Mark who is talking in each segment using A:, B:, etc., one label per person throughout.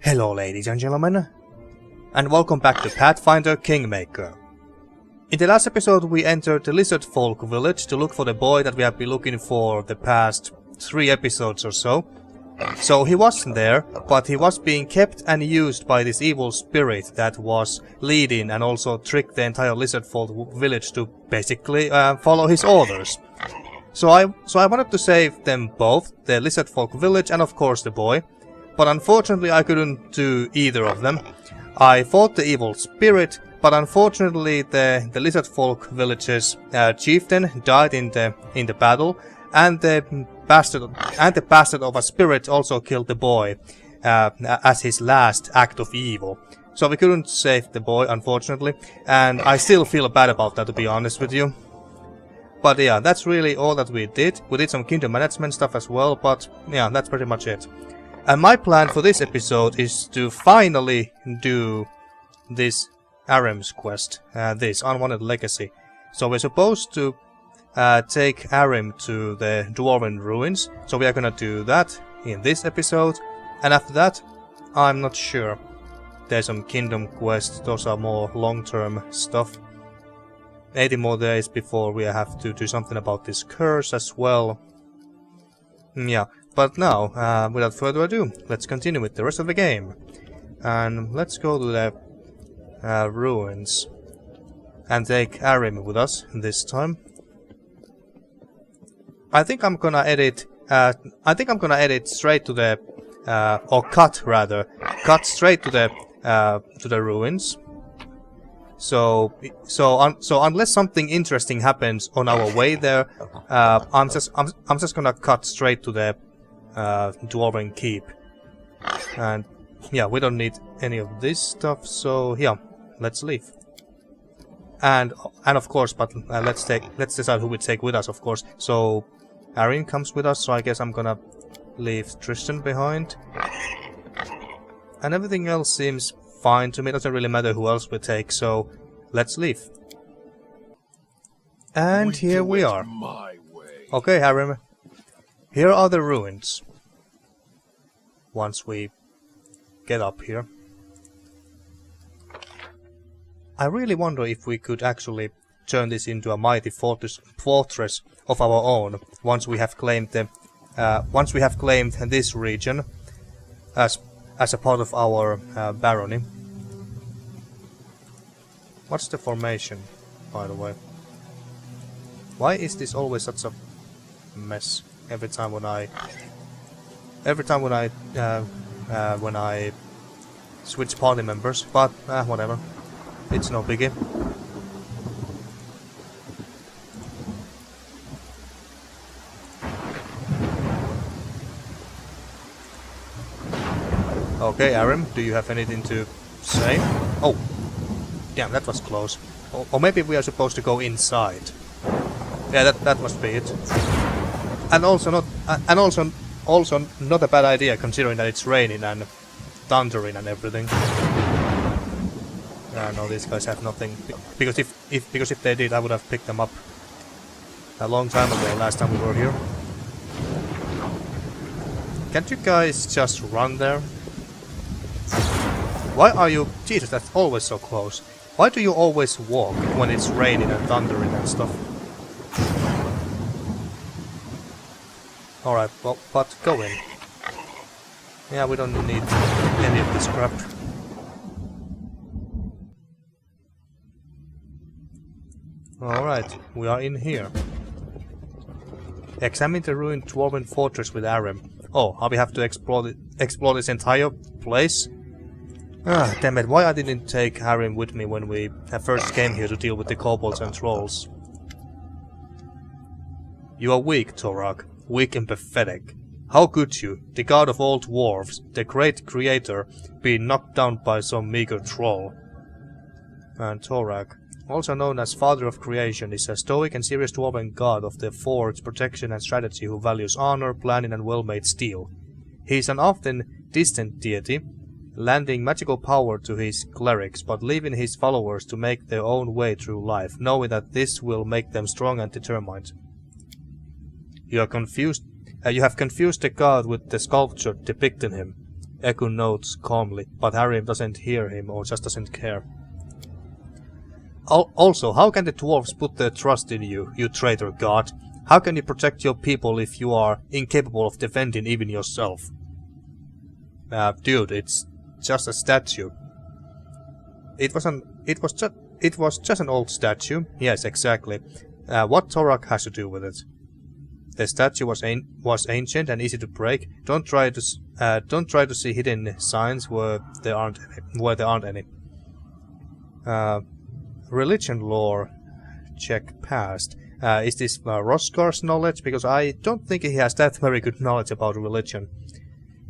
A: Hello ladies and gentlemen, and welcome back to Pathfinder Kingmaker. In the last episode we entered the lizard folk village to look for the boy that we have been looking for the past 3 episodes or so. So he wasn't there, but he was being kept and used by this evil spirit that was leading and also tricked the entire lizard folk village to basically follow his orders. So I wanted to save them both, the lizard folk village and of course the boy. But unfortunately I couldn't do either of them. I fought the evil spirit, but unfortunately the lizard folk village's chieftain died in the battle, and the bastard of a spirit also killed the boy as his last act of evil. So we couldn't save the boy, unfortunately, and I still feel bad about that, to be honest with you. But yeah, that's really all that we did. We did some kingdom management stuff as well, but yeah, that's pretty much it. And my plan for this episode is to finally do this Harrim's quest, this Unwanted Legacy. So we're supposed to take Harrim to the dwarven ruins, so we are gonna do that in this episode. And after that, I'm not sure. There's some kingdom quests, those are more long-term stuff. 80 more days before we have to do something about this curse as well. Yeah. But now, without further ado, let's continue with the rest of the game. And let's go to the ruins. And take Harrim with us this time. I think I'm gonna edit straight to the or cut straight to the ruins. So unless something interesting happens on our way there, I'm just gonna cut straight to the dwarven keep. And yeah, we don't need any of this stuff, so yeah, let's leave. And of course, but let's decide who we take with us, of course. So Harrim comes with us, so I guess I'm gonna leave Tristan behind. And everything else seems fine to me, doesn't really matter who else we take, so let's leave. And here we are. Okay, Harrim. Here are the ruins. Once we get up here. I really wonder if we could actually turn this into a mighty fortress of our own once we have claimed this region as a part of our barony. What's the formation, by the way? Why is this always such a mess every time when I switch party members? But whatever, it's no biggie. Okay, Harrim, do you have anything to say? Oh, damn, that was close. Or maybe we are supposed to go inside. Yeah, that must be it. And also not a bad idea, considering that it's raining and thundering and everything. No, these guys have nothing. Because if they did, I would have picked them up a long time ago, last time we were here. Can't you guys just run there? Why are you... Jesus, that's always so close. Why do you always walk when it's raining and thundering and stuff? Alright, well, but go in. Yeah, we don't need any of this crap. Alright, we are in here. Examine the ruined dwarven fortress with Harrim. Oh, we have to explore this entire place? Ah, damn it, why I didn't take Harrim with me when we first came here to deal with the kobolds and trolls. You are weak, Torag. Weak and pathetic. How could you, the god of all dwarves, the great creator, be knocked down by some meager troll? And Torag, also known as Father of Creation, is a stoic and serious dwarven god of the forge, protection and strategy who values honor, planning and well-made steel. He is an often distant deity, lending magical power to his clerics, but leaving his followers to make their own way through life, knowing that this will make them strong and determined. You have confused the god with the sculpture depicting him. Ekun notes calmly, but Harrim doesn't hear him or just doesn't care. Also, how can the dwarves put their trust in you, you traitor god? How can you protect your people if you are incapable of defending even yourself? Dude, it's just a statue. It was just an old statue. Yes, exactly. What Thorak has to do with it? The statue was ancient and easy to break. Don't try to see hidden signs where there aren't any. Religion lore check passed. Is this Roskar's knowledge? Because I don't think he has that very good knowledge about religion.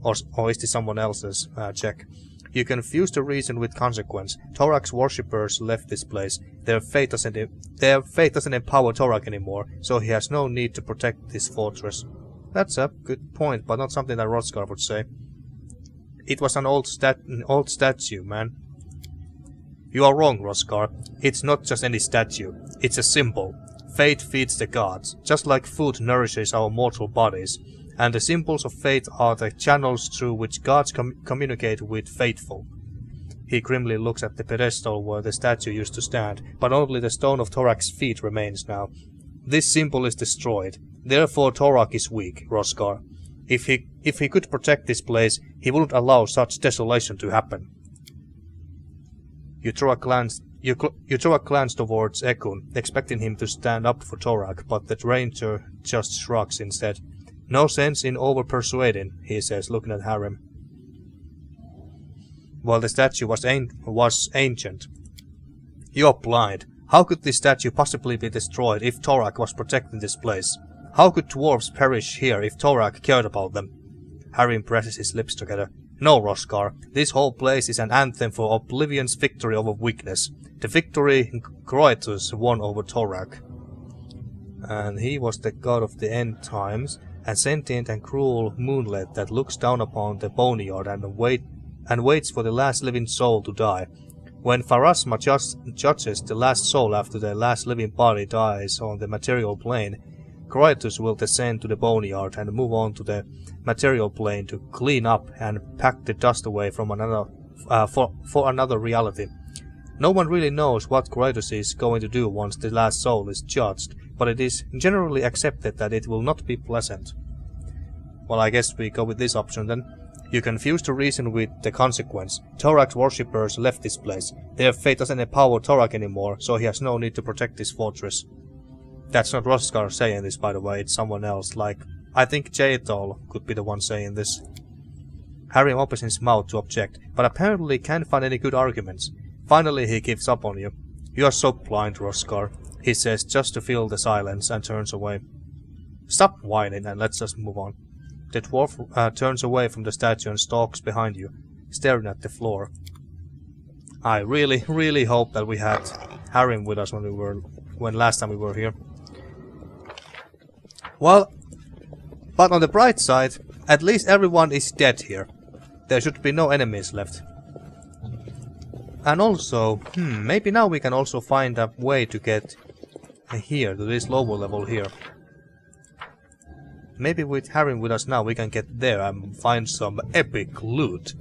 A: Or is this someone else's? Check. You confuse the reason with consequence. Thorak's worshippers left this place. Their faith doesn't empower Thorak anymore, so he has no need to protect this fortress. That's a good point, but not something that Roskar would say. It was an old statue, man. You are wrong, Roskar. It's not just any statue. It's a symbol. Fate feeds the gods, just like food nourishes our mortal bodies. And the symbols of fate are the channels through which gods communicate with faithful. He grimly looks at the pedestal where the statue used to stand, but only the stone of Thorak's feet remains now. This symbol is destroyed. Therefore Thorak is weak, Roskar. If he could protect this place, he wouldn't allow such desolation to happen. You throw a glance towards Ekun, expecting him to stand up for Thorak, but the ranger just shrugs instead. No sense in over-persuading, he says, looking at Harrim. Well, the statue was ancient. You're blind. How could this statue possibly be destroyed if Thorak was protecting this place? How could dwarves perish here if Thorak cared about them? Harrim presses his lips together. No, Roskar. This whole place is an anthem for Oblivion's victory over weakness. The victory Groetus won over Thorak. And he was the god of the end times, a sentient and cruel moonlet that looks down upon the boneyard and waits for the last living soul to die. When Pharasma judges the last soul after the last living body dies on the material plane, Groetus will descend to the boneyard and move on to the material plane to clean up and pack the dust away from another for another reality. No one really knows what Groetus is going to do once the last soul is judged, but it is generally accepted that it will not be pleasant. Well, I guess we go with this option then. You confuse the reason with the consequence. Thorak's worshippers left this place. Their fate doesn't empower Thorak anymore, so he has no need to protect this fortress. That's not Roskar saying this, by the way, it's someone else, like, I think Jaethal could be the one saying this. Harrim opens his mouth to object, but apparently can't find any good arguments. Finally he gives up on you. You are so blind, Roskar, he says just to fill the silence and turns away. Stop whining and let's just move on. The dwarf turns away from the statue and stalks behind you, staring at the floor. I really hope that we had Harrim with us when last time we were here. Well, but on the bright side, at least everyone is dead here. There should be no enemies left. And also, maybe now we can also find a way to get here, to this lower level here. Maybe with Harrim with us now we can get there and find some epic loot.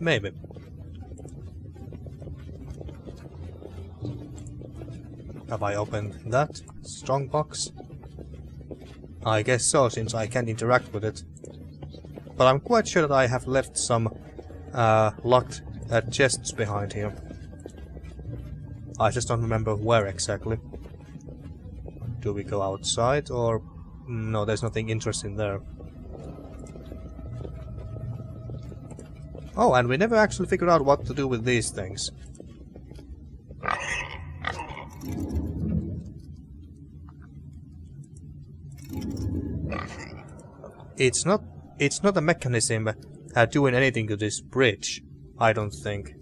A: Maybe. Have I opened that strong box? I guess so, since I can't interact with it. But I'm quite sure that I have left some locked chests behind here. I just don't remember where exactly. Do we go outside or... No, there's nothing interesting there. Oh, and we never actually figured out what to do with these things. It's not a mechanism doing anything to this bridge, I don't think.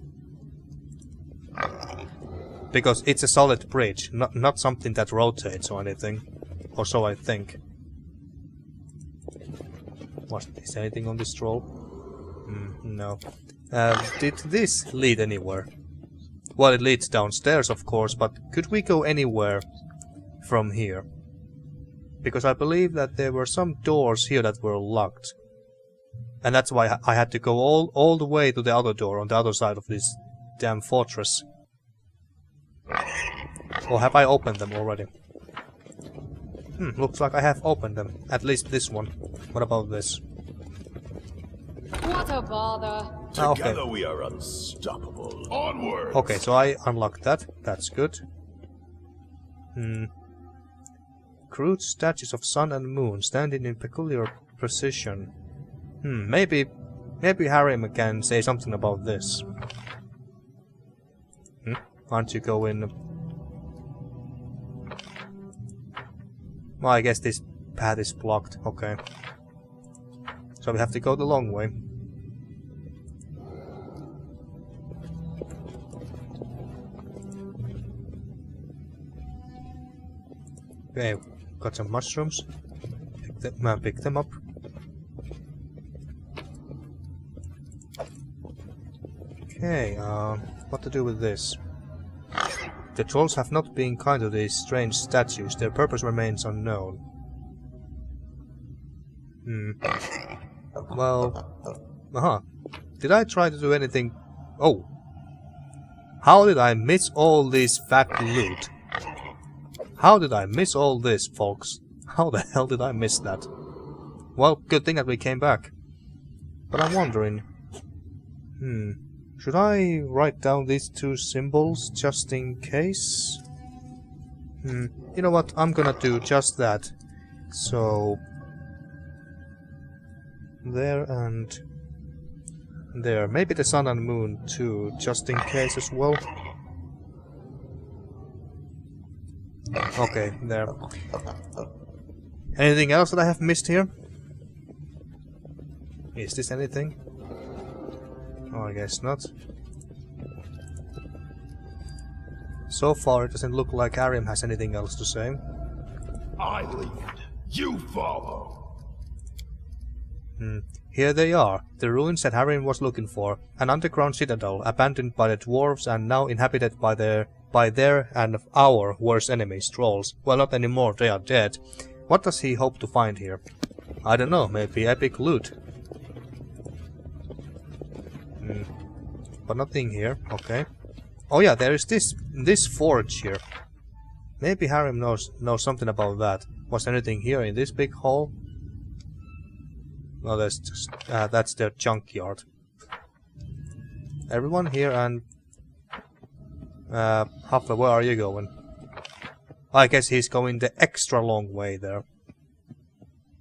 A: Because it's a solid bridge, not something that rotates or anything. Or so I think. Is there anything on this scroll? No. Did this lead anywhere? Well, it leads downstairs, of course, but could we go anywhere from here? Because I believe that there were some doors here that were locked. And that's why I had to go all the way to the other door on the other side of this damn fortress. Or have I opened them already? Looks like I have opened them. At least this one. What about this?
B: What a bother.
C: Together we are unstoppable. Onward.
A: Okay, so I unlocked that. That's good. Crude statues of sun and moon standing in peculiar precision. Maybe Harrim can say something about this. Aren't you going? Well, I guess this path is blocked. Okay. So we have to go the long way. Okay, got some mushrooms. Pick them up. Okay, what to do with this? The trolls have not been kind to these strange statues. Their purpose remains unknown. Well... Did I try to do anything... Oh! How did I miss all this fat loot? How did I miss all this, folks? How the hell did I miss that? Well, good thing that we came back. But I'm wondering... Should I write down these two symbols just in case? You know what? I'm gonna do just that. So... There and... There. Maybe the sun and moon too, just in case as well. Okay, there. Anything else that I have missed here? Is this anything? Oh, I guess not. So far, it doesn't look like Harrim has anything else to say.
C: I lead. You follow.
A: Here they are, the ruins that Harrim was looking for. An underground citadel, abandoned by the dwarves and now inhabited by their and our worst enemies, trolls. Well, not anymore, they are dead. What does he hope to find here? I don't know, maybe epic loot. But nothing here, okay. Oh yeah, there is this forge here. Maybe Harrim knows something about that. Was anything here in this big hall? No, that's just that's their junkyard. Everyone here and Huffler, where are you going? I guess he's going the extra long way there.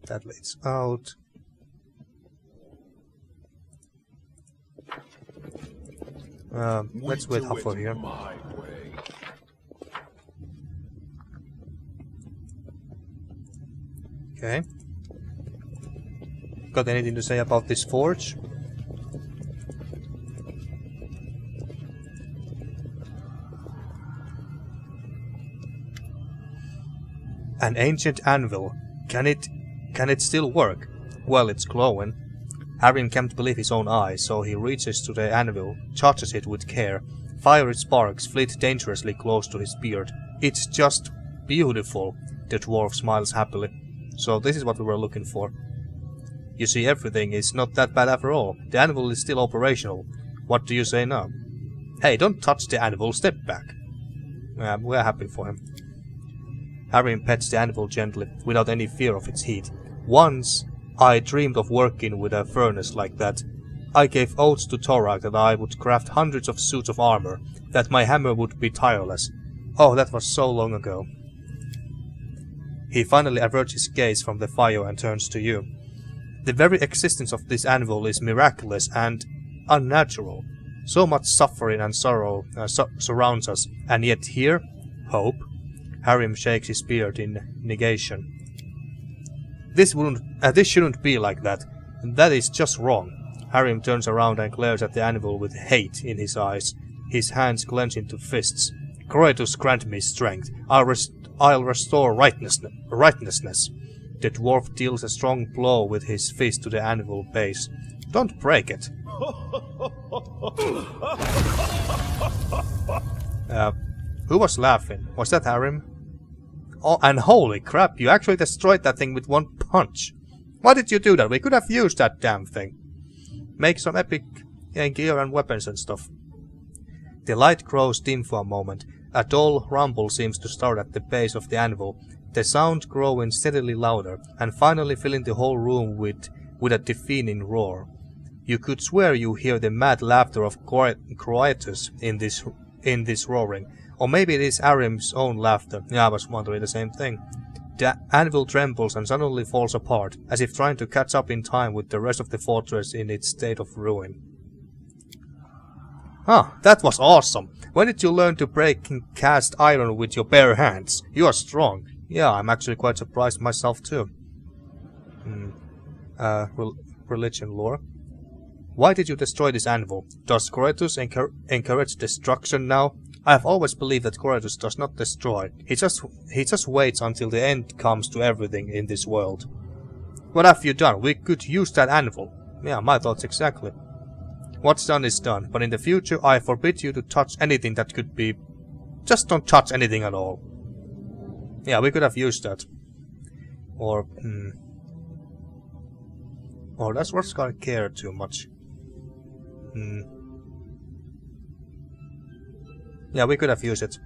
A: That leads out. Let's wait Huffler here. Okay. Got anything to say about this forge? An ancient anvil. Can it still work? Well, it's glowing. Harrim can't believe his own eyes, so he reaches to the anvil, charges it with care. Fiery sparks flit dangerously close to his beard. It's just beautiful. The dwarf smiles happily. So this is what we were looking for. You see, everything is not that bad after all. The anvil is still operational. What do you say now? Hey, don't touch the anvil, step back. We're happy for him. Harrim pets the anvil gently, without any fear of its heat. Once, I dreamed of working with a furnace like that. I gave oaths to Torak that I would craft hundreds of suits of armor, that my hammer would be tireless. Oh, that was so long ago. He finally averts his gaze from the fire and turns to you. The very existence of this anvil is miraculous and unnatural. So much suffering and sorrow surrounds us, and yet here, hope. Harrim shakes his beard in negation. This shouldn't be like that. That is just wrong. Harrim turns around and glares at the anvil with hate in his eyes. His hands clench into fists. Kratos, grant me strength. I'll restore righteousness. The dwarf deals a strong blow with his fist to the anvil base. Don't break it. Who was laughing? Was that Harrim? Oh, and holy crap, you actually destroyed that thing with one punch. Why did you do that? We could have used that damn thing. make some epic gear and weapons and stuff. The light grows dim for a moment. A dull rumble seems to start at the base of the anvil, the sound growing steadily louder, and finally filling the whole room with a deafening roar. You could swear you hear the mad laughter of Croatus in this roaring, or maybe it is Harrim's own laughter. Yeah, I was wondering the same thing. The anvil trembles and suddenly falls apart, as if trying to catch up in time with the rest of the fortress in its state of ruin. Ah, that was awesome! When did you learn to break and cast iron with your bare hands? You are strong. Yeah, I'm actually quite surprised myself too. Religion lore. Why did you destroy this anvil? Does Croatus encourage destruction now? I have always believed that Croatus does not destroy. He just waits until the end comes to everything in this world. What have you done? We could use that anvil. Yeah, my thoughts exactly. What's done is done, but in the future I forbid you to touch anything that could be... Just don't touch anything at all. Yeah, we could have used that. Or does Roskar care too much? Yeah, we could have used it.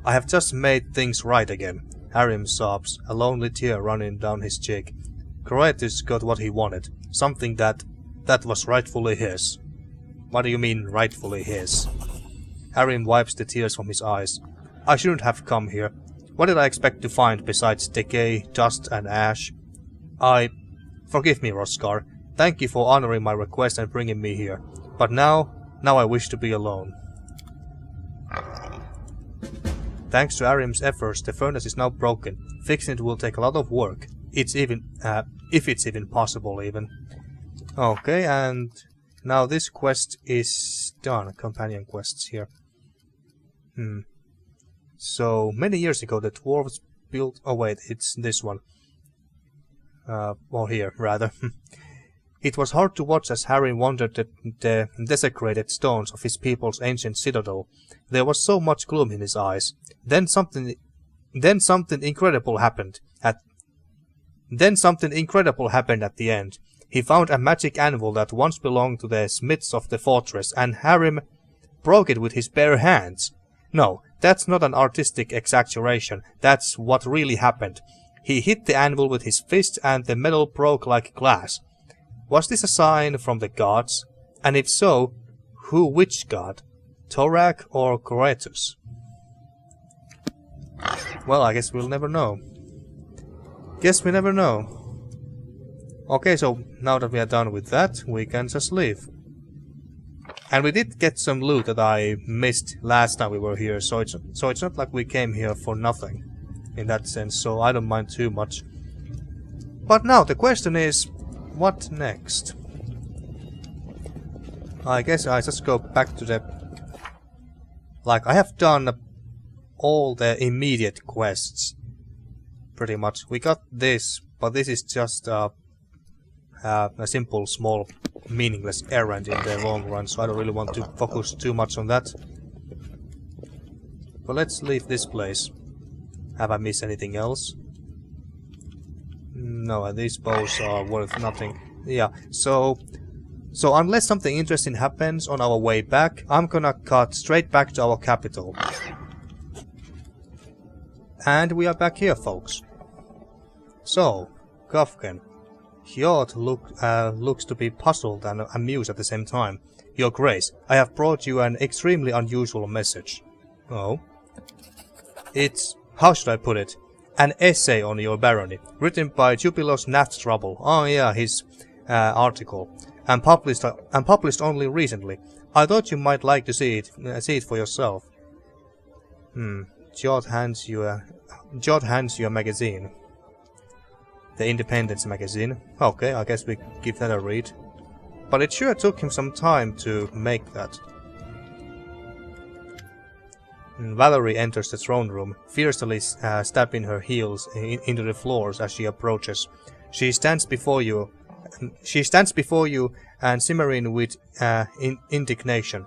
A: I have just made things right again. Harrim sobs, a lonely tear running down his cheek. Croatus got what he wanted. Something that was rightfully his. What do you mean, rightfully his? Harrim wipes the tears from his eyes. I shouldn't have come here. What did I expect to find besides decay, dust and ash? Forgive me, Roskar. Thank you for honoring my request and bringing me here. But now I wish to be alone. Thanks to Harrim's efforts, the furnace is now broken. Fixing it will take a lot of work. If it's even possible, even. Okay, and now this quest is done. Companion quests here. So, many years ago the dwarves built... Oh wait, it's this one. Or here, rather. It was hard to watch as Harrim wandered the desecrated stones of his people's ancient citadel. There was so much gloom in his eyes. Then something incredible happened. At the end. He found a magic anvil that once belonged to the smiths of the fortress, and Harrim broke it with his bare hands. No, that's not an artistic exaggeration. That's what really happened. He hit the anvil with his fist, and the metal broke like glass. Was this a sign from the gods? And if so, which god? Torak or Croatus? Well, I guess we'll never know. Guess we never know. Okay, so now that we are done with that, we can just leave. And we did get some loot that I missed last time we were here, so it's not like we came here for nothing, in that sense, so I don't mind too much. But now the question is, what next? I guess I just go back to the... Like, I have done all the immediate quests, pretty much. We got this, but this is just a simple, small, meaningless errand in the long run, so I don't really want to focus too much on that. But let's leave this place. Have I missed anything else? No, and these bows are worth nothing. Yeah, so unless something interesting happens on our way back, I'm gonna cut straight back to our capital. And we are back here, folks. So, Kafken. Hjord looks to be puzzled and amused at the same time. Your Grace, I have brought you an extremely unusual message. Oh? It's... how should I put it? An essay on your barony, written by Jubilos Naftrouble. Oh yeah, his article. And published only recently. I thought you might like to see it for yourself. Hjord hands you a magazine. The Independence magazine. Okay, I guess we give that a read. But it sure took him some time to make that. Valerie enters the throne room, fiercely stabbing her heels into the floors as she approaches. She stands before you and simmering with indignation.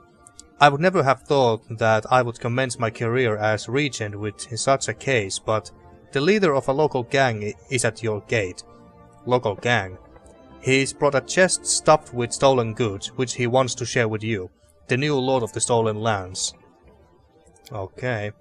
A: I would never have thought that I would commence my career as regent with such a case, but the leader of a local gang is at your gate. Local gang. He's brought a chest stuffed with stolen goods, which he wants to share with you, the new lord of the stolen lands. Okay.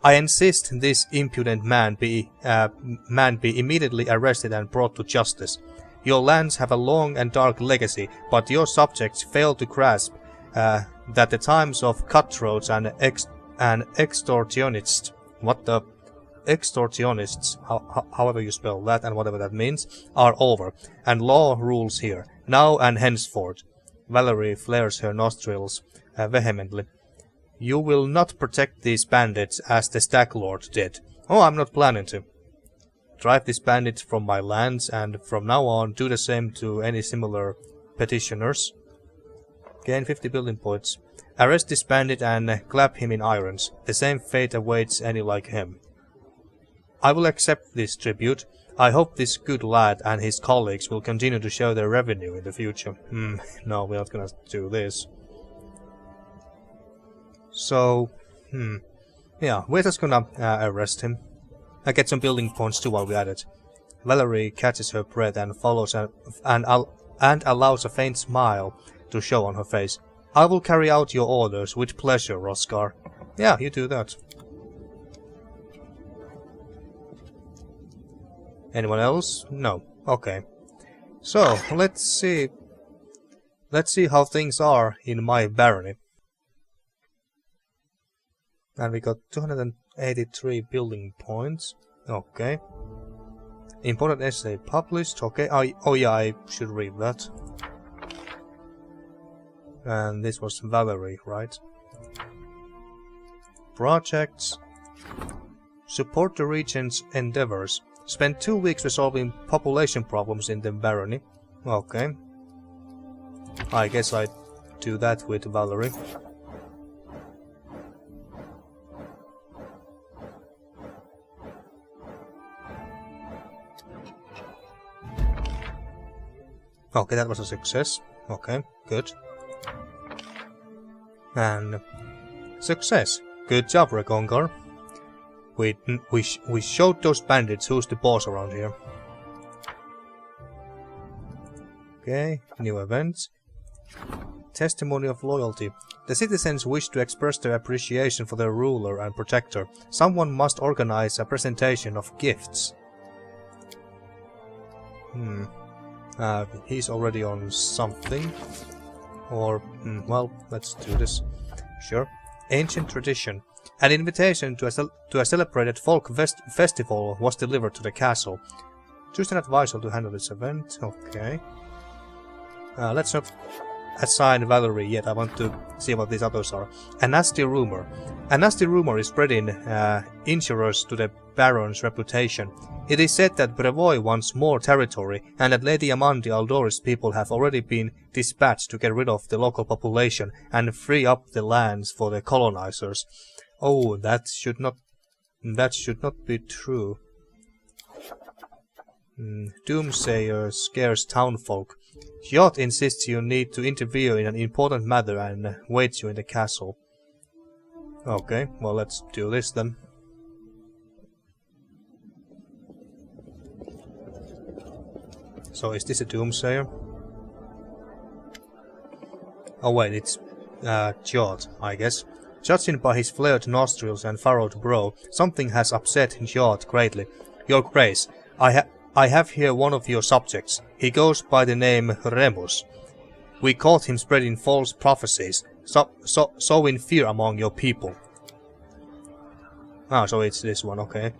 A: I insist this impudent man be immediately arrested and brought to justice. Your lands have a long and dark legacy, but your subjects fail to grasp that the times of cutthroats and extortionists, however you spell that and whatever that means, are over, and law rules here, now and henceforth. Valerie flares her nostrils vehemently. You will not protect these bandits as the Stag Lord did. Oh, I'm not planning to. Drive these bandits from my lands, and from now on do the same to any similar petitioners. Gain 50 building points. Arrest this bandit and clap him in irons. The same fate awaits any like him. I will accept this tribute. I hope this good lad and his colleagues will continue to show their revenue in the future. No, we're not gonna do this. So, yeah, we're just gonna arrest him. I get some building points too while we're at it. Valerie catches her breath and follows and allows a faint smile to show on her face. I will carry out your orders with pleasure, Roskar. Yeah, you do that. Anyone else? No. Okay. So, let's see how things are in my barony. And we got 283 building points. Okay. Important essay published. Okay. Oh yeah, I should read that. And this was Valerie, right? Projects. Support the region's endeavors. Spend 2 weeks resolving population problems in the barony. Okay. I guess I do that with Valerie. Okay, that was a success. Okay, good. And success. Good job, Rekongar. We showed those bandits who's the boss around here. Okay, new events. Testimony of loyalty. The citizens wish to express their appreciation for their ruler and protector. Someone must organize a presentation of gifts. He's already on something. Or, well, let's do this. Sure. Ancient tradition. An invitation to a celebrated folk festival was delivered to the castle. Choose an advisor to handle this event. Okay. Let's not assign Valerie yet. I want to see what these others are. A nasty rumor. A nasty rumor is spreading injurious to the Baron's reputation. It is said that Brevoy wants more territory, and that Lady Amandi Aldoris people have already been dispatched to get rid of the local population and free up the lands for the colonizers. Oh, that should not be true. Doomsayer scares townfolk. Jot insists you need to interfere in an important matter and waits you in the castle. Okay, well, let's do this then. So is this a Doomsayer? Oh wait, it's Jot, I guess. Judging by his flared nostrils and furrowed brow, something has upset Jot greatly. Your Grace, I have here one of your subjects. He goes by the name Remus. We caught him spreading false prophecies, sowing fear among your people. Ah, so it's this one, okay.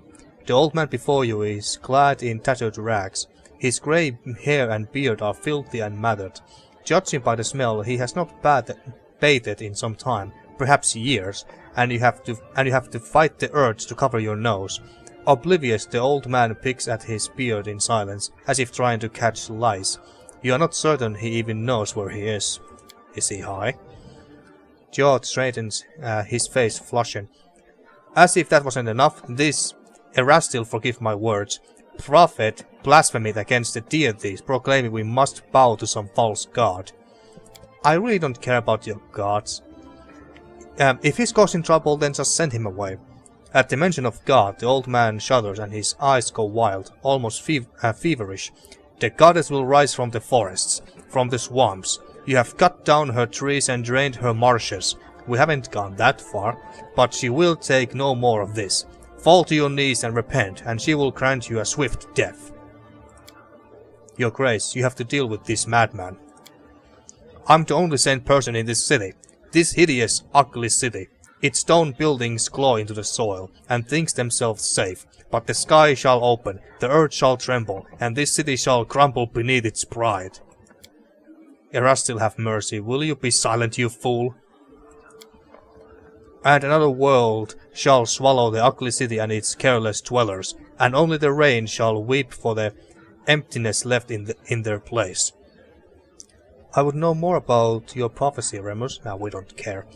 A: The old man before you is clad in tattered rags. His grey hair and beard are filthy and matted. Judging by the smell, he has not bathed in some time, perhaps years, and you have to fight the urge to cover your nose. Oblivious, the old man picks at his beard in silence, as if trying to catch lice. You are not certain he even knows where he is. Is he high? Jot straightens, his face flushing. As if that wasn't enough, this Erastil, forgive my words, prophet blasphemed against the deities, proclaiming we must bow to some false god. I really don't care about your gods. If he's causing trouble, then just send him away. At the mention of God, the old man shudders and his eyes go wild, almost feverish. The goddess will rise from the forests, from the swamps. You have cut down her trees and drained her marshes. We haven't gone that far, but she will take no more of this. Fall to your knees and repent, and she will grant you a swift death. Your Grace, you have to deal with this madman. I'm the only sane person in this city. This hideous, ugly city. Its stone buildings claw into the soil, and thinks themselves safe. But the sky shall open, the earth shall tremble, and this city shall crumble beneath its pride. Erastil, have mercy. Will you be silent, you fool? And another world shall swallow the ugly city and its careless dwellers, and only the rain shall weep for the emptiness left in their place. I would know more about your prophecy, Remus. Now we don't care.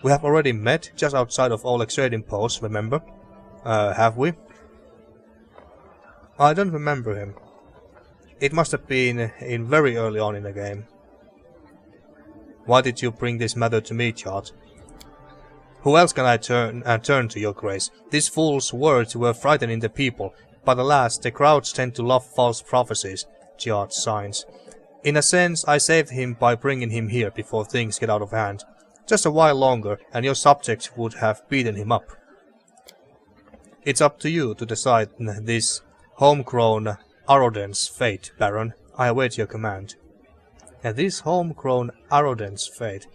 A: We have already met just outside of Oleg's trading post, remember? Have we? I don't remember him. It must have been in very early on in the game. Why did you bring this matter to me, Chart? Who else can I turn to, Your Grace? These fool's words were frightening the people, but alas, the crowds tend to love false prophecies, Chart signs. In a sense, I saved him by bringing him here before things get out of hand. Just a while longer, and your subjects would have beaten him up. It's up to you to decide this homegrown Arrodent's fate, Baron. I await your command. And this homegrown Arrodent's fate.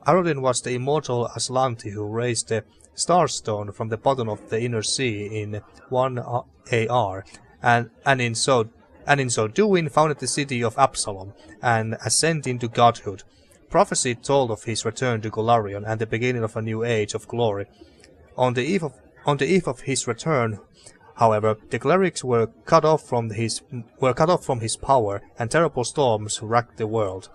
A: Arrodent was the immortal Aslanti who raised the Starstone from the bottom of the inner sea in 1 AR, and in so doing founded the city of Absalom and ascended into godhood. Prophecy told of his return to Golarion and the beginning of a new age of glory. On the eve of his return, however, the clerics were cut off from his power, and terrible storms racked the world.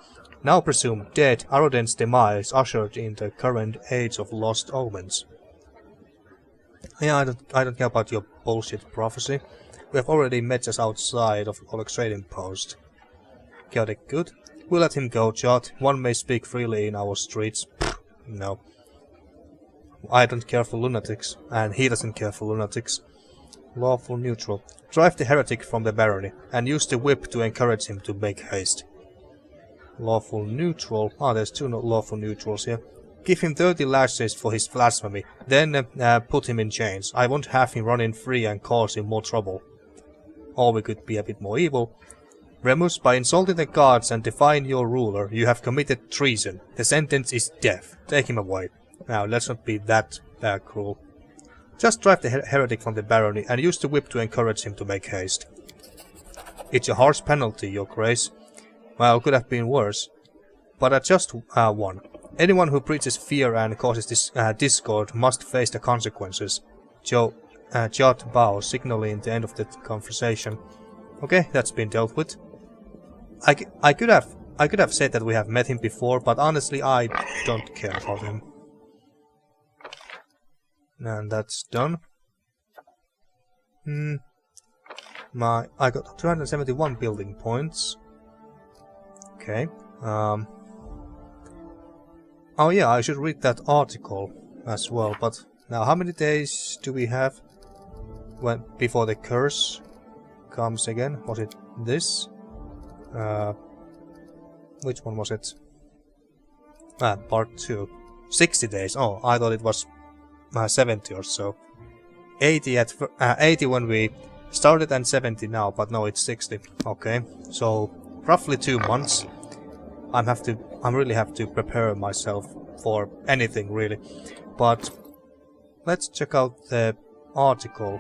A: Now presumed dead, Arrodent's demise ushered in the current age of lost omens. Yeah, I don't care about your bullshit prophecy. We have already met just outside of Oleg's trading post. Chaotic good. We'll let him go, Chart. One may speak freely in our streets. No. I don't care for lunatics, and he doesn't care for lunatics. Lawful neutral. Drive the heretic from the barony, and use the whip to encourage him to make haste. Lawful neutral. Ah, there's two lawful neutrals here. Give him 30 lashes for his blasphemy, then put him in chains. I won't have him running free and cause him more trouble. Or we could be a bit more evil. Remus, by insulting the gods and defying your ruler, you have committed treason. The sentence is death. Take him away. Now, let's not be that cruel. Just drive the heretic from the barony and use the whip to encourage him to make haste. It's a harsh penalty, Your Grace. Well, could have been worse. But at just one. Anyone who preaches fear and causes discord must face the consequences. Jot bows, signaling the end of the conversation. Okay, that's been dealt with. I could have said that we have met him before, but honestly I don't care about him. And that's done. I got 271 building points. Okay. Oh yeah, I should read that article as well, but now how many days do we have before the curse comes again? Was it this? Which one was it? Part 2. 60 days. Oh, I thought it was 70 or so. 80 when we started and 70 now, but no, it's 60. Okay, so roughly 2 months. I really have to prepare myself for anything really. But let's check out the article.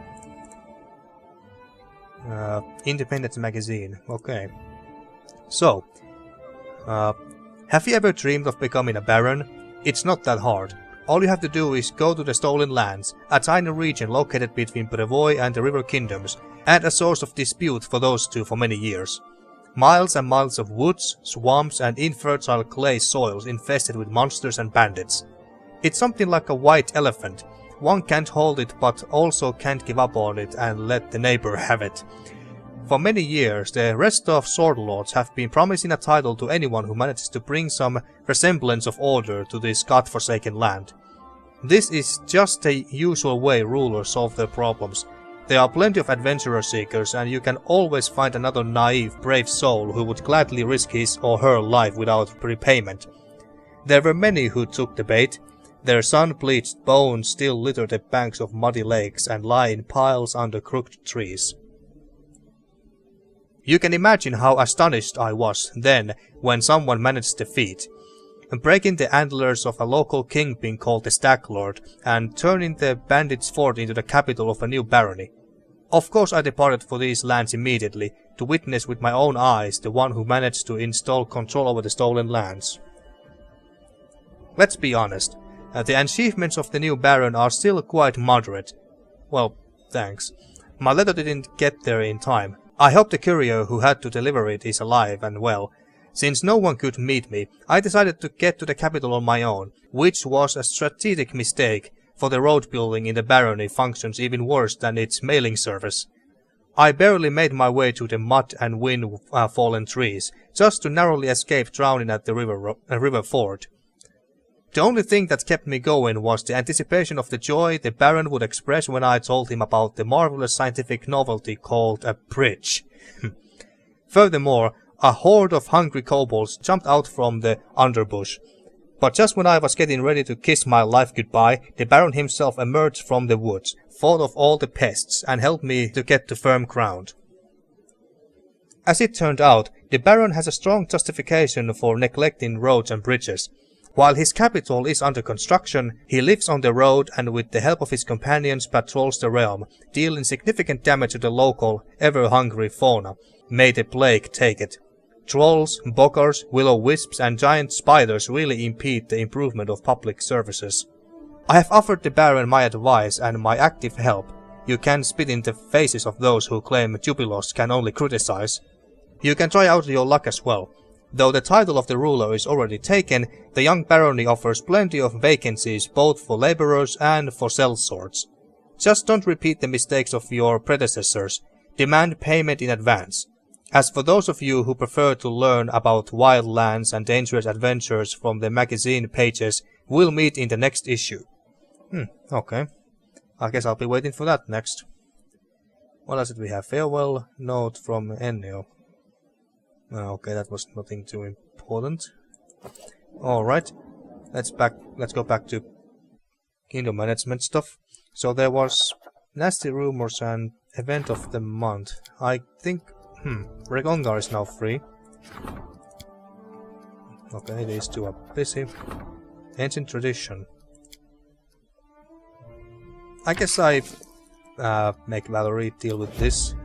A: Independent magazine. Okay. So, have you ever dreamed of becoming a baron? It's not that hard. All you have to do is go to the Stolen Lands, a tiny region located between Brevoy and the River Kingdoms, and a source of dispute for those two for many years. Miles and miles of woods, swamps, and infertile clay soils infested with monsters and bandits. It's something like a white elephant. One can't hold it, but also can't give up on it and let the neighbor have it. For many years, the rest of Sword Lords have been promising a title to anyone who manages to bring some resemblance of order to this godforsaken land. This is just the usual way rulers solve their problems. There are plenty of adventurer seekers, and you can always find another naive, brave soul who would gladly risk his or her life without repayment. There were many who took the bait. Their sun-bleached bones still litter the banks of muddy lakes and lie in piles under crooked trees. You can imagine how astonished I was then when someone managed the feat, breaking the antlers of a local kingpin called the Stacklord and turning the bandits' fort into the capital of a new barony. Of course I departed for these lands immediately, to witness with my own eyes the one who managed to install control over the stolen lands. Let's be honest, the achievements of the new baron are still quite moderate. Well, thanks. My letter didn't get there in time. I hope the courier who had to deliver it is alive and well. Since no one could meet me, I decided to get to the capital on my own, which was a strategic mistake, for the road building in the barony functions even worse than its mailing service. I barely made my way to the mud and wind-fallen trees, just to narrowly escape drowning at the river ford. The only thing that kept me going was the anticipation of the joy the Baron would express when I told him about the marvelous scientific novelty called a bridge. Furthermore, a horde of hungry kobolds jumped out from the underbush. But just when I was getting ready to kiss my life goodbye, the Baron himself emerged from the woods, fought off all the pests, and helped me to get to firm ground. As it turned out, the Baron has a strong justification for neglecting roads and bridges. While his capital is under construction, he lives on the road and with the help of his companions patrols the realm, dealing significant damage to the local, ever-hungry fauna. May the plague take it. Trolls, boggars, will-o'-wisps and giant spiders really impede the improvement of public services. I have offered the Baron my advice and my active help. You can spit in the faces of those who claim Jubilos can only criticize. You can try out your luck as well. Though the title of the ruler is already taken, the young barony offers plenty of vacancies both for laborers and for sellswords. Just don't repeat the mistakes of your predecessors. Demand payment in advance. As for those of you who prefer to learn about wild lands and dangerous adventures from the magazine pages, we'll meet in the next issue. Okay. I guess I'll be waiting for that next. What else did we have? Farewell note from Ennio. Okay, that was nothing too important. Alright. Let's go back to kingdom management stuff. So there was nasty rumors and event of the month. I think Regongar is now free. Okay, these two are busy. Ancient tradition. I guess I make Valerie deal with this.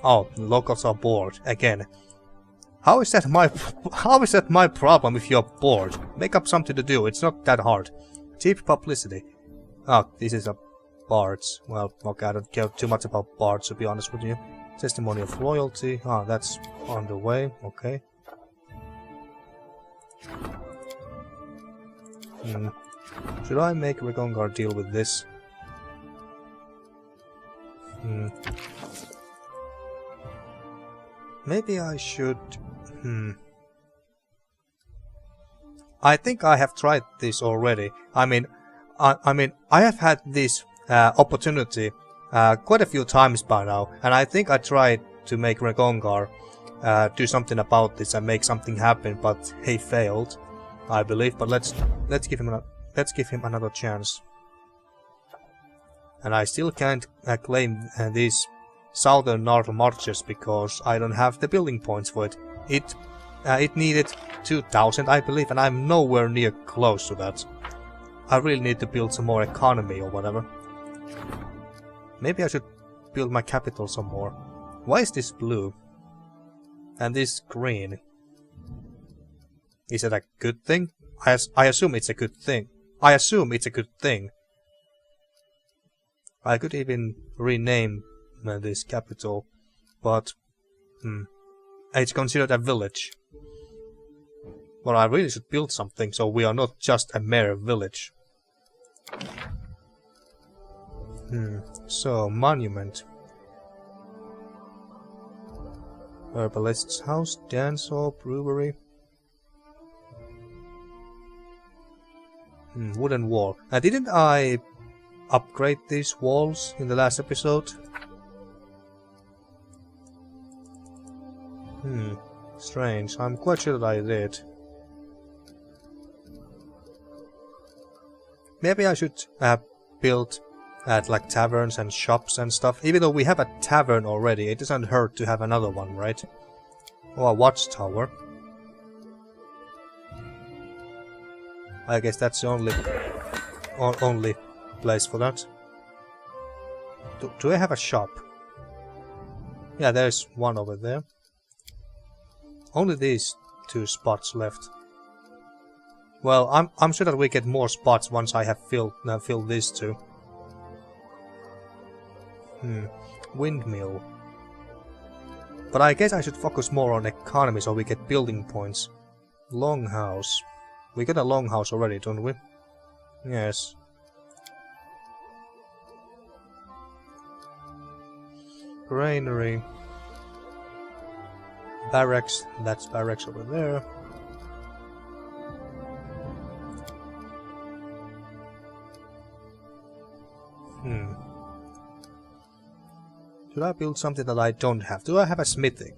A: Oh, the locals are bored again. How is that my problem if you're bored? Make up something to do. It's not that hard. Cheap publicity. Oh, this is a bards. Well, okay, I don't care too much about bards to be honest with you. Testimony of loyalty. Ah, that's on the way. Okay. Should I make Regongar deal with this? Maybe I should... I think I have tried this already. I mean, I have had this opportunity quite a few times by now, and I think I tried to make Regongar do something about this and make something happen, but he failed, I believe. But let's give him another chance. And I still can't claim these southern north marches because I don't have the building points for it. It needed 2000, I believe, and I'm nowhere near close to that. I really need to build some more economy or whatever. Maybe I should build my capital some more. Why is this blue? And this green? Is it a good thing? I assume it's a good thing. I could even rename this capital, but it's considered a village. Well, I really should build something so we are not just a mere village. So, monument. Herbalist's house, dance hall, brewery. Wooden wall. Didn't I upgrade these walls in the last episode? Strange. I'm quite sure that I did. Maybe I should build at like taverns and shops and stuff. Even though we have a tavern already, it doesn't hurt to have another one, right? Or a watchtower. I guess that's the only place for that. Do I have a shop? Yeah, there's one over there. Only these 2 spots left. Well, I'm sure that we get more spots once I have filled these 2. Windmill. But I guess I should focus more on economy so we get building points. Longhouse. We got a longhouse already, don't we? Yes. Granary. Barracks. That's barracks over there. Should I build something that I don't have? Do I have a smithy?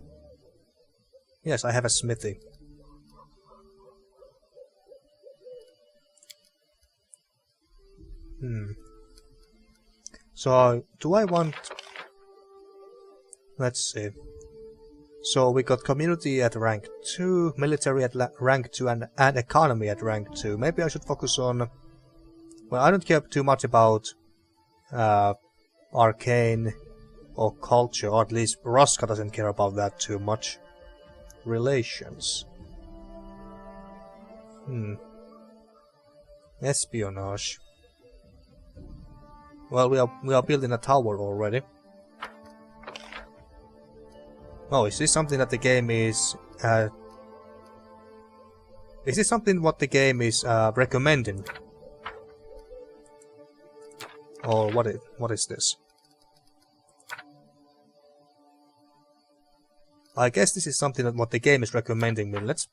A: Yes, I have a smithy. So, do I want... Let's see. So, we got community at rank 2, military at rank 2, and economy at rank 2. Maybe I should focus on... Well, I don't care too much about arcane or culture, or at least Roska doesn't care about that too much. Relations. Espionage. Well, we are building a tower already. Oh, is this something that the game is... is this something what the game is recommending? Or what is this? I guess this is something that what the game is recommending me. Let's...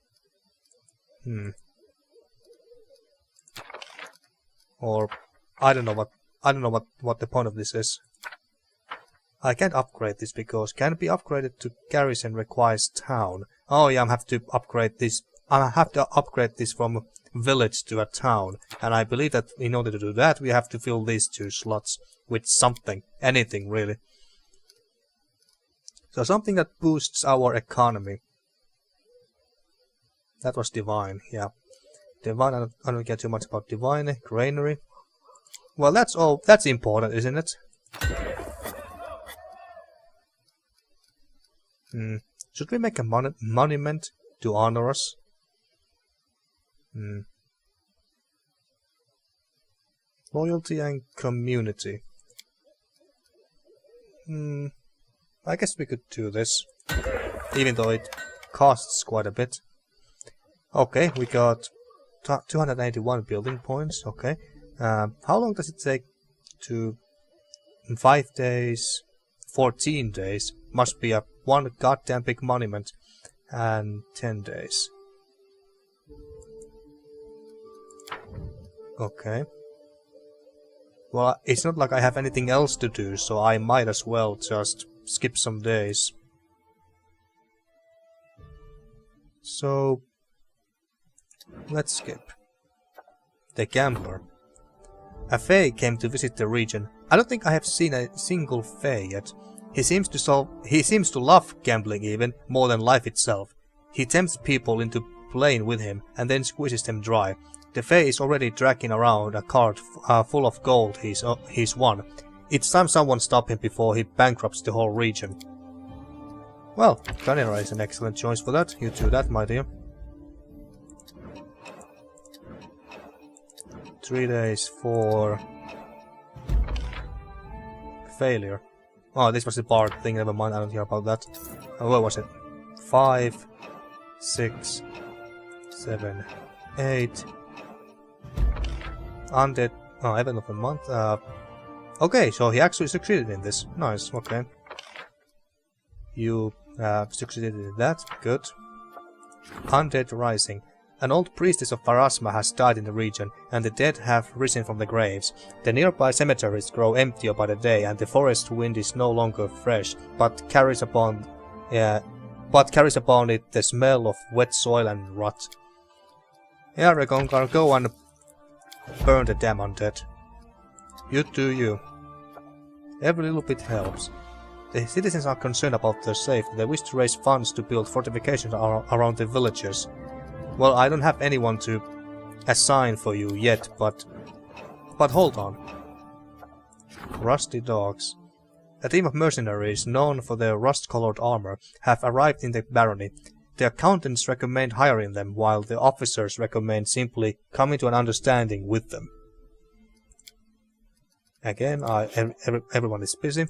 A: Or... I don't know what the point of this is. I can't upgrade this because can be upgraded to garrison requires town. Oh yeah, I have to upgrade this. I have to upgrade this from village to a town, and I believe that in order to do that, we have to fill these 2 slots with something, anything really. So something that boosts our economy. That was divine, yeah. Divine. I don't care too much about divine. Granary. Well, that's all. That's important, isn't it? Should we make a monument to honor us? Loyalty and community. I guess we could do this. Even though it costs quite a bit. Okay, we got 281 building points. Okay. How long does it take to... 5 days... 14 days. Must be a one goddamn big monument. And 10 days. Okay. Well, it's not like I have anything else to do, so I might as well just skip some days. So... let's skip. The Gambler. A Fae came to visit the region. I don't think I have seen a single Fae yet. He seems to love gambling even, more than life itself. He tempts people into playing with him, and then squeezes them dry. The Fae is already dragging around a cart full of gold he's won. It's time someone stop him before he bankrupts the whole region. Well, Canera is an excellent choice for that. You do that, my dear. 3 days for... failure. Oh, this was the bard thing, never mind, I don't care about that. What was it? 5, 6, 7, 8... Undead... oh, event of the month. Okay, so he actually succeeded in this. Nice, okay. You succeeded in that, good. Undead Rising. An old priestess of Pharasma has died in the region, and the dead have risen from the graves. The nearby cemeteries grow emptier by the day, and the forest wind is no longer fresh, but carries upon it the smell of wet soil and rot. Yeah, we're gonna go and burn the damn undead. You do you. Every little bit helps. The citizens are concerned about their safety. They wish to raise funds to build fortifications around the villages. Well, I don't have anyone to assign for you yet, but hold on. Rusty dogs. A team of mercenaries known for their rust-colored armor have arrived in the barony. The accountants recommend hiring them, while the officers recommend simply coming to an understanding with them. Again, everyone is busy.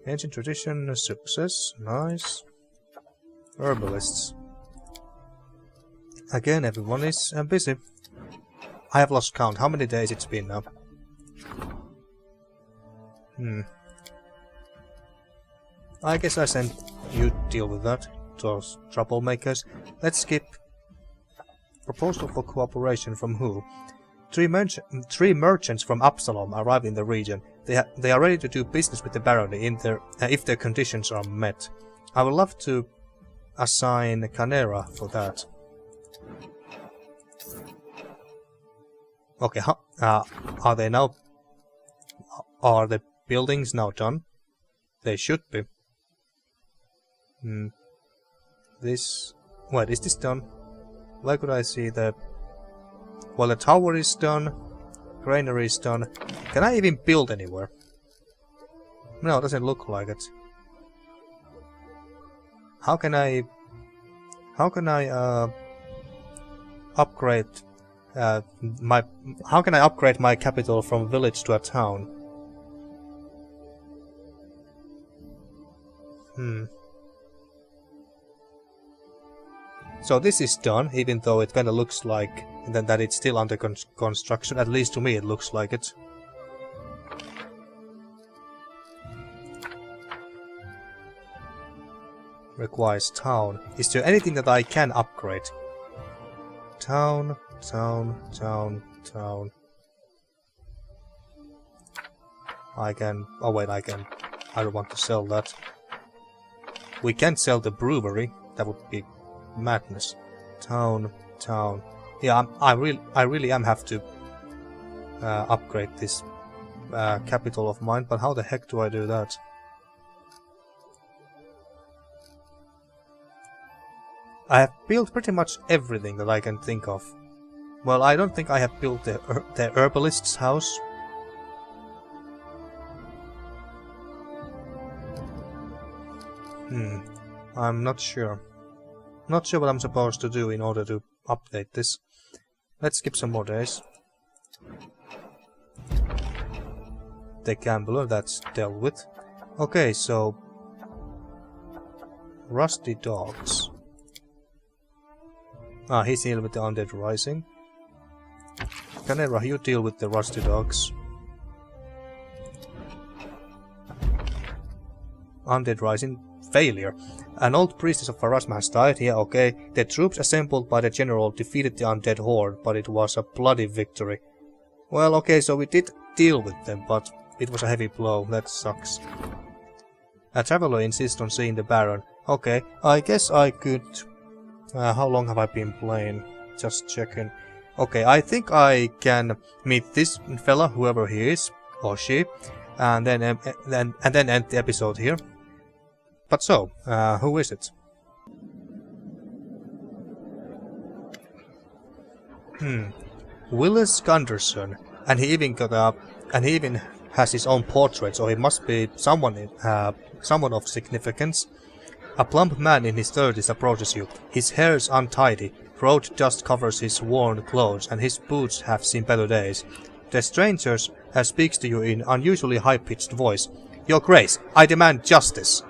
A: Ancient tradition, success, nice. Herbalists. Again, everyone is busy. I have lost count. How many days it's been now? I guess I sent you deal with that. Those troublemakers. Let's skip. Proposal for cooperation from who? Three merchants from Absalom arrived in the region. They are ready to do business with the barony if their conditions are met. I would love to assign Canera for that. Okay, are they now? Are the buildings now done? They should be. This. Wait, is this done? Where could I see the? Well, the tower is done. Granary is done. Can I even build anywhere? No, it doesn't look like it. How can I upgrade my capital from village to a town? So this is done, even though it kinda looks like that it's still under construction. At least to me it looks like it. Requires town. Is there anything that I can upgrade? Town. I can... Oh wait, I don't want to sell that. We can't sell the brewery. That would be madness. Town. Yeah, I really am have to upgrade this capital of mine, but how the heck do I do that? I have built pretty much everything that I can think of. Well, I don't think I have built the herbalist's house. I'm not sure. Not sure what I'm supposed to do in order to update this. Let's skip some more days. The gambler, that's dealt with. Okay, so... Rusty dogs. Ah, he's dealing with the Undead Rising. Canera, you deal with the Rusty Dogs. Undead Rising. Failure. An old priestess of Pharasma has died. Yeah, okay. The troops assembled by the general defeated the undead horde, but it was a bloody victory. Well, okay, so we did deal with them, but it was a heavy blow. That sucks. A traveler insists on seeing the Baron. Okay, I guess I could... how long have I been playing? Just checking. Okay, I think I can meet this fella, whoever he is, or she, and then end the episode here. But so, who is it? Willis Gunderson, and he even has his own portrait, so he must be someone of significance. A plump man in his 30s approaches you. His hair is untidy, road dust covers his worn clothes, and his boots have seen better days. The stranger speaks to you in unusually high-pitched voice. Your Grace, I demand justice.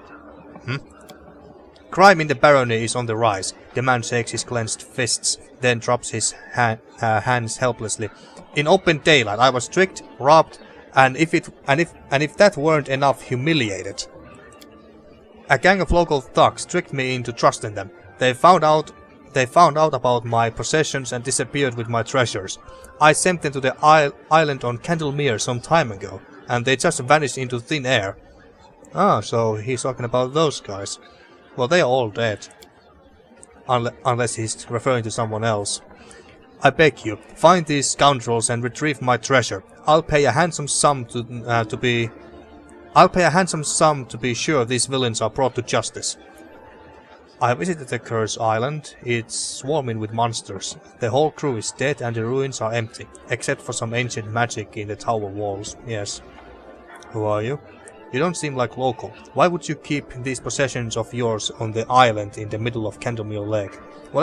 A: Crime in the barony is on the rise. The man shakes his clenched fists, then drops his hands helplessly. In open daylight, I was tricked, robbed, and if that weren't enough, humiliated. A gang of local thugs tricked me into trusting them. They found out about my possessions and disappeared with my treasures. I sent them to the island on Candlemere some time ago, and they just vanished into thin air. Ah, so he's talking about those guys. Well, they are all dead. Unless he's referring to someone else. I beg you, find these scoundrels and retrieve my treasure. I'll pay a handsome sum to be sure these villains are brought to justice. I visited the Curse Island. It's swarming with monsters. The whole crew is dead and the ruins are empty, except for some ancient magic in the tower walls. Yes. Who are you? You don't seem like local. Why would you keep these possessions of yours on the island in the middle of Candlemere Lake? Well,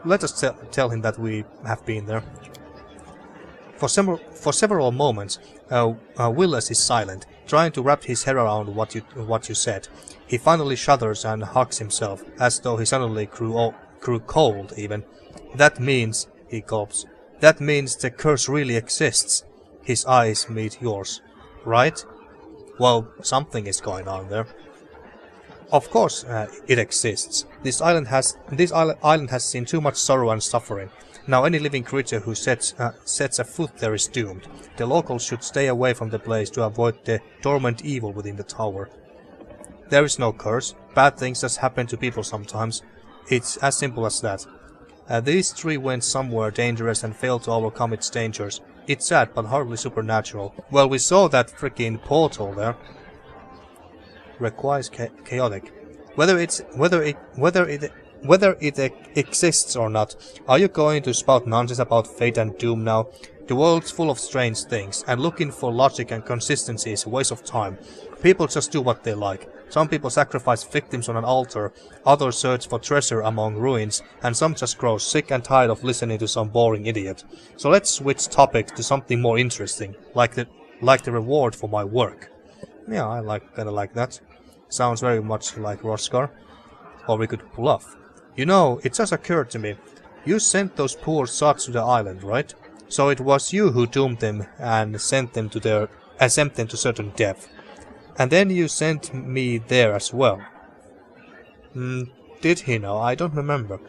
A: let's just tell him that we have been there. For several moments, Willis is silent, trying to wrap his head around what you said. He finally shudders and hugs himself, as though he suddenly grew cold even. That means, he gulps, that means the curse really exists. His eyes meet yours. Right? Well, something is going on there. Of course, it exists. This island has seen too much sorrow and suffering. Now any living creature who sets a foot there is doomed. The locals should stay away from the place to avoid the dormant evil within the tower. There is no curse. Bad things just happen to people sometimes. It's as simple as that. These three went somewhere dangerous and failed to overcome its dangers. It's sad, but hardly supernatural. Well, we saw that freaking portal there. Requires chaotic. Whether it exists or not, are you going to spout nonsense about fate and doom now? The world's full of strange things, and looking for logic and consistency is a waste of time. People just do what they like. Some people sacrifice victims on an altar, others search for treasure among ruins, and some just grow sick and tired of listening to some boring idiot. So let's switch topics to something more interesting, like the reward for my work. Yeah, I kinda like that. Sounds very much like Roskar. Or we could bluff. You know, it just occurred to me. You sent those poor sods to the island, right? So it was you who doomed them and sent them to certain death. And then you sent me there as well. Did he know? I don't remember.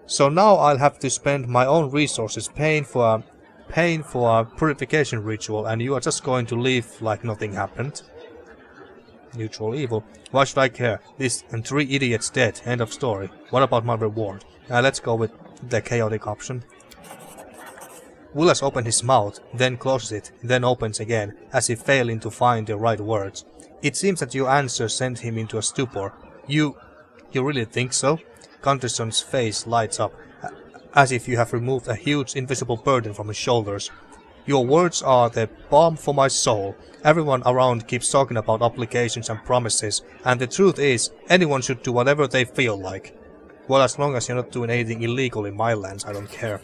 A: So now I'll have to spend my own resources paying for a purification ritual, and you are just going to leave like nothing happened. Neutral evil. Why should I care? This and 3 idiots dead. End of story. What about my reward? Let's go with the chaotic option. Willis opens his mouth, then closes it, then opens again, as if failing to find the right words. It seems that your answer sent him into a stupor. You really think so? Gunderson's face lights up, as if you have removed a huge invisible burden from his shoulders. Your words are the balm for my soul. Everyone around keeps talking about obligations and promises, and the truth is, anyone should do whatever they feel like. Well, as long as you're not doing anything illegal in my lands, I don't care.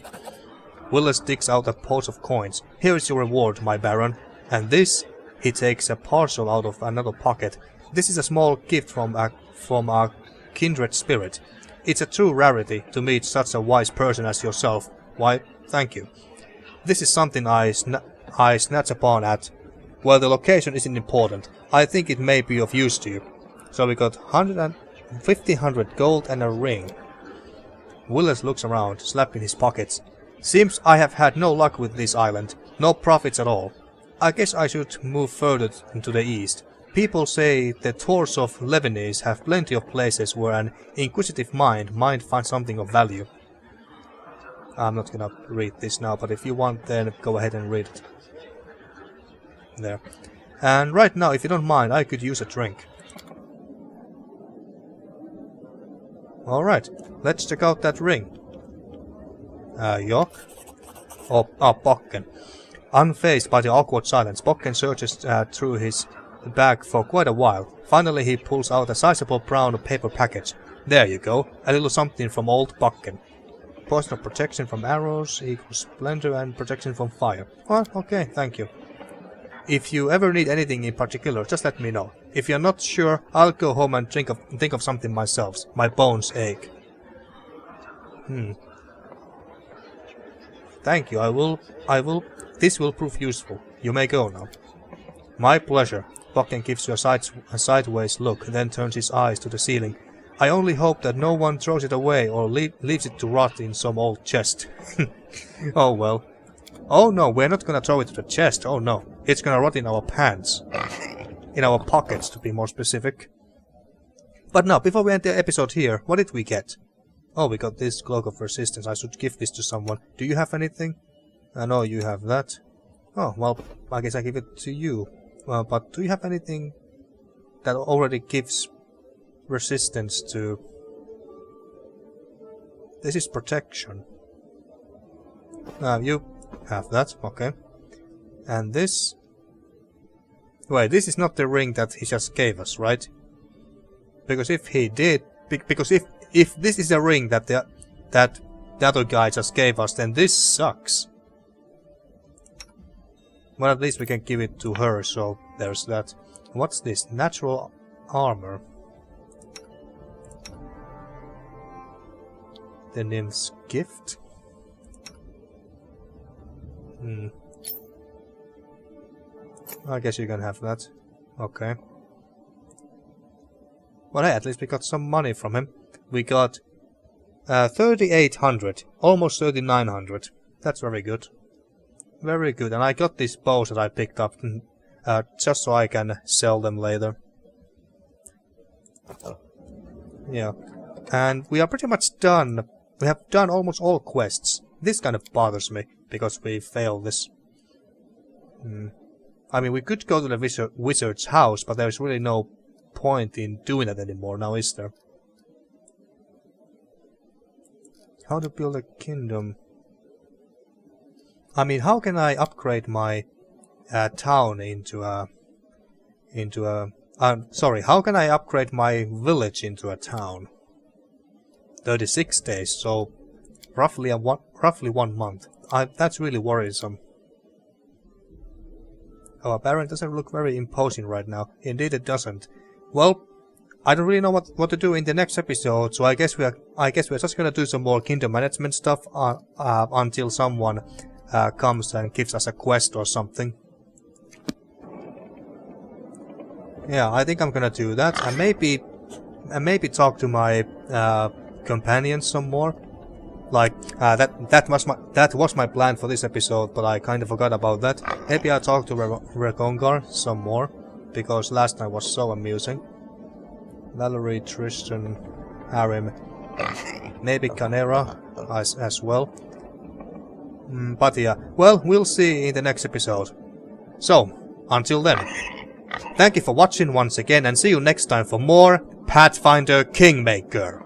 A: Willis digs out a pouch of coins. Here is your reward, my baron. And this? He takes a parcel out of another pocket. This is a small gift from a kindred spirit. It's a true rarity to meet such a wise person as yourself. Why, thank you. This is something I snatch upon at. Well, the location isn't important. I think it may be of use to you. So we got 1,500 gold and a ring. Willis looks around, slapping his pockets. Seems I have had no luck with this island. No profits at all. I guess I should move further to the east. People say the Tours of Lebanese have plenty of places where an inquisitive mind might find something of value. I'm not gonna read this now, but if you want, then go ahead and read it. There. And right now, if you don't mind, I could use a drink. Alright, let's check out that ring. Yok? Bokken. Unfazed by the awkward silence, Bokken searches through his bag for quite a while. Finally, he pulls out a sizable brown paper package. There you go, a little something from old Bokken. Potion of protection from arrows equals splendor and protection from fire. Well, okay, thank you. If you ever need anything in particular, just let me know. If you're not sure, I'll go home and think of something myself. My bones ache. Thank you, I will. This will prove useful. You may go now. My pleasure. Bokken gives you a sideways look, then turns his eyes to the ceiling. I only hope that no one throws it away or leaves it to rot in some old chest. Oh well. Oh no, we're not gonna throw it to the chest. Oh no. It's gonna rot in our pants. In our pockets, to be more specific. But now, before we end the episode here, what did we get? Oh, we got this Cloak of Resistance. I should give this to someone. Do you have anything? I know you have that. Oh, well, I guess I give it to you. But do you have anything that already gives resistance to... This is protection. You have that, okay. And this... Wait, this is not the ring that he just gave us, right? Because if he did... Because if this is a ring that the other guy just gave us, then this sucks. Well, at least we can give it to her, so there's that. What's this? Natural armor. The nymph's gift? I guess you can have that. Okay. Well, hey, at least we got some money from him. We got 3,800, almost 3,900. That's very good. Very good. And I got these bows that I picked up just so I can sell them later. Yeah. And we are pretty much done. We have done almost all quests. This kind of bothers me because we failed this. I mean, we could go to the wizard's house, but there's really no point in doing that anymore now, is there? How to build a kingdom? I mean, how can I upgrade my town into a... sorry, how can I upgrade my village into a town? 36 days, so roughly 1 month. That's really worrisome. Oh, our baron doesn't look very imposing right now. Indeed, it doesn't. Well, I don't really know what to do in the next episode, so I guess we're just gonna do some more kingdom management stuff until someone comes and gives us a quest or something. Yeah, I think I'm gonna do that, and maybe talk to my companions some more. Like that was my plan for this episode, but I kind of forgot about that. Maybe I'll talk to Rekongar some more, because last night was so amusing. Valerie, Tristan, Harrim, maybe Canera as well. But yeah, well, we'll see in the next episode. So, until then, thank you for watching once again, and see you next time for more Pathfinder Kingmaker.